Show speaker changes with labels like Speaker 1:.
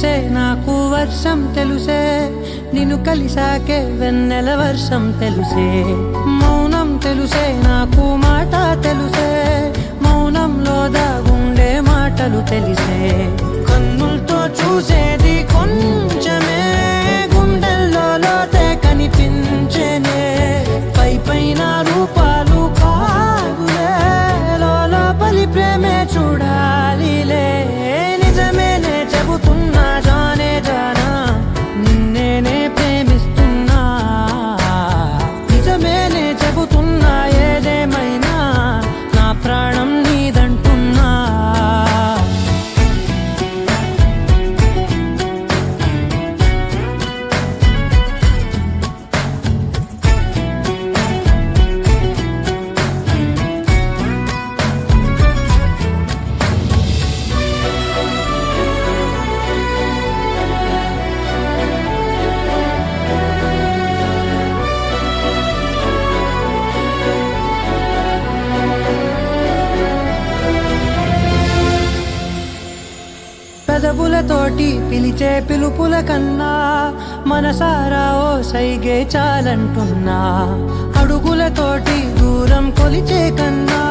Speaker 1: తెలుసే నాకు వర్షం తెలుసే నిన్ను కలిసాకే వెన్నెల వర్షం తెలుసే మౌనం తెలుసే నాకు మాట తెలుసే మౌనంలో దాగుండే మాటలు తెలిసే కన్నులతో చూసేది కొంచెమే గుండెల్లో లోతే కనిపించేనే పై పైన రూపాలు కాదులే లోపలి ప్రేమే చూడాలిలే నిజమేనే చెబుతున్నా జానే జానా నిన్నేనే ప్రేమిస్తున్నా నిజమేనే చెబుతున్నా ఏదేమైనా నా ప్రాణం నీదంటున్నా పెదవులతోటి పిలిచే పిలుపుల కన్నా మనసారా ఓ సైగే చాలంటున్నా అడుగులతోటి దూరం కొలిచే కన్నా